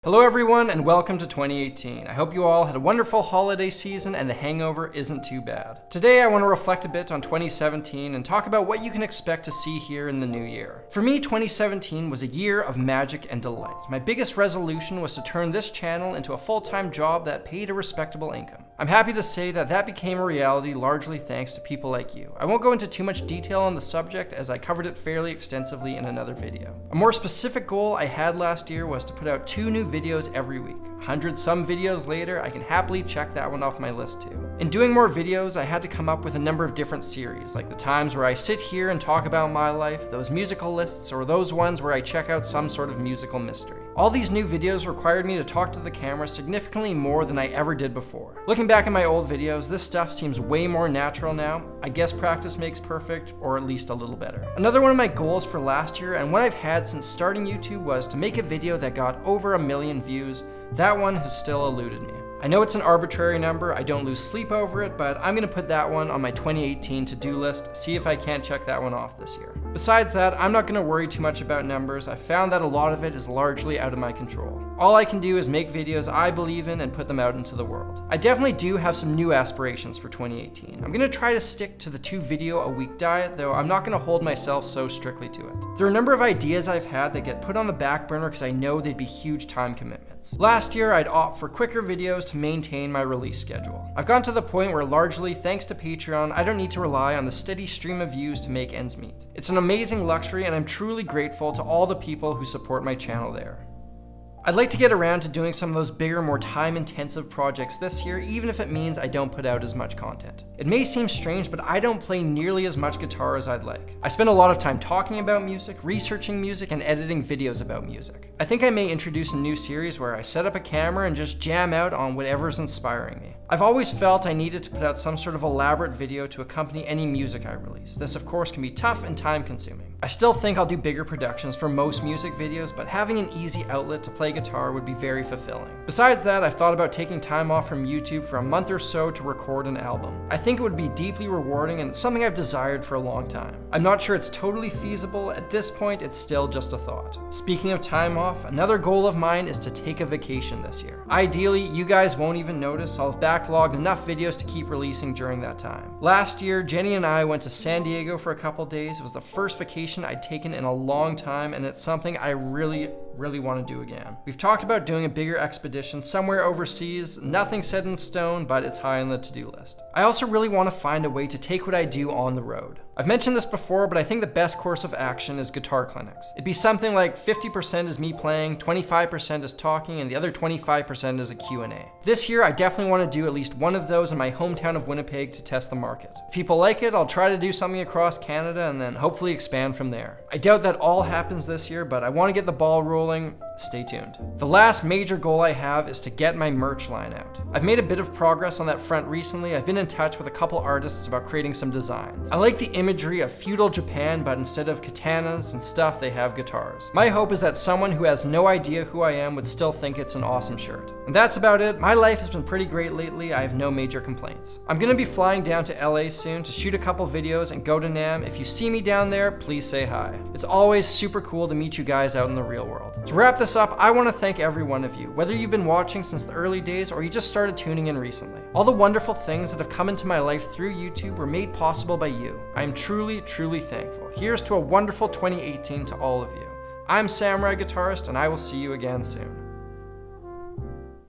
Hello everyone and welcome to 2018. I hope you all had a wonderful holiday season and the hangover isn't too bad. Today I want to reflect a bit on 2017 and talk about what you can expect to see here in the new year. For me, 2017 was a year of magic and delight. My biggest resolution was to turn this channel into a full-time job that paid a respectable income. I'm happy to say that that became a reality largely thanks to people like you. I won't go into too much detail on the subject as I covered it fairly extensively in another video. A more specific goal I had last year was to put out 2 new videos every week. 100 some videos later, I can happily check that one off my list too. In doing more videos, I had to come up with a number of different series, like the times where I sit here and talk about my life, those musical lists, or those ones where I check out some sort of musical mystery. All these new videos required me to talk to the camera significantly more than I ever did before. Looking back at my old videos, this stuff seems way more natural now. I guess practice makes perfect, or at least a little better. Another one of my goals for last year, and one I've had since starting YouTube, was to make a video that got over 1 million views. That one has still eluded me. I know it's an arbitrary number, I don't lose sleep over it, but I'm gonna put that one on my 2018 to-do list, see if I can't check that one off this year. Besides that, I'm not gonna worry too much about numbers. I found that a lot of it is largely out of my control. All I can do is make videos I believe in and put them out into the world. I definitely do have some new aspirations for 2018. I'm gonna try to stick to the 2 video a week diet, though I'm not gonna hold myself so strictly to it. There are a number of ideas I've had that get put on the back burner because I know they'd be huge time commitments. Last year, I'd opt for quicker videos to maintain my release schedule. I've gotten to the point where largely thanks to Patreon, I don't need to rely on the steady stream of views to make ends meet. It's an amazing luxury and I'm truly grateful to all the people who support my channel there. I'd like to get around to doing some of those bigger, more time-intensive projects this year, even if it means I don't put out as much content. It may seem strange, but I don't play nearly as much guitar as I'd like. I spend a lot of time talking about music, researching music, and editing videos about music. I think I may introduce a new series where I set up a camera and just jam out on whatever's inspiring me. I've always felt I needed to put out some sort of elaborate video to accompany any music I release. This, of course, can be tough and time-consuming. I still think I'll do bigger productions for most music videos, but having an easy outlet to play guitar would be very fulfilling. Besides that, I've thought about taking time off from YouTube for a month or so to record an album. I think it would be deeply rewarding and it's something I've desired for a long time. I'm not sure it's totally feasible. At this point, it's still just a thought. Speaking of time off, another goal of mine is to take a vacation this year. Ideally, you guys won't even notice. I'll have backlogged enough videos to keep releasing during that time. Last year, Jenny and I went to San Diego for a couple days. It was the first vacation I'd taken in a long time, and it's something I really want to do again. We've talked about doing a bigger expedition somewhere overseas. Nothing set in stone, but it's high on the to-do list. I also really want to find a way to take what I do on the road. I've mentioned this before, but I think the best course of action is guitar clinics. It'd be something like 50% is me playing, 25% is talking, and the other 25% is a Q&A. This year, I definitely want to do at least one of those in my hometown of Winnipeg to test the market. If people like it, I'll try to do something across Canada and then hopefully expand from there. I doubt that all happens this year, but I want to get the ball rolling. Stay tuned. The last major goal I have is to get my merch line out. I've made a bit of progress on that front recently. I've been in touch with a couple artists about creating some designs. I like the imagery of feudal Japan, but instead of katanas and stuff, they have guitars. My hope is that someone who has no idea who I am would still think it's an awesome shirt. And that's about it. My life has been pretty great lately. I have no major complaints. I'm gonna be flying down to LA soon to shoot a couple videos and go to NAMM. If you see me down there, please say hi. It's always super cool to meet you guys out in the real world. To wrap this up, I want to thank every one of you, whether you've been watching since the early days or you just started tuning in recently. All the wonderful things that have come into my life through YouTube were made possible by you. I am truly thankful. Here's to a wonderful 2018 to all of you. I'm Samurai Guitarist, and I will see you again soon.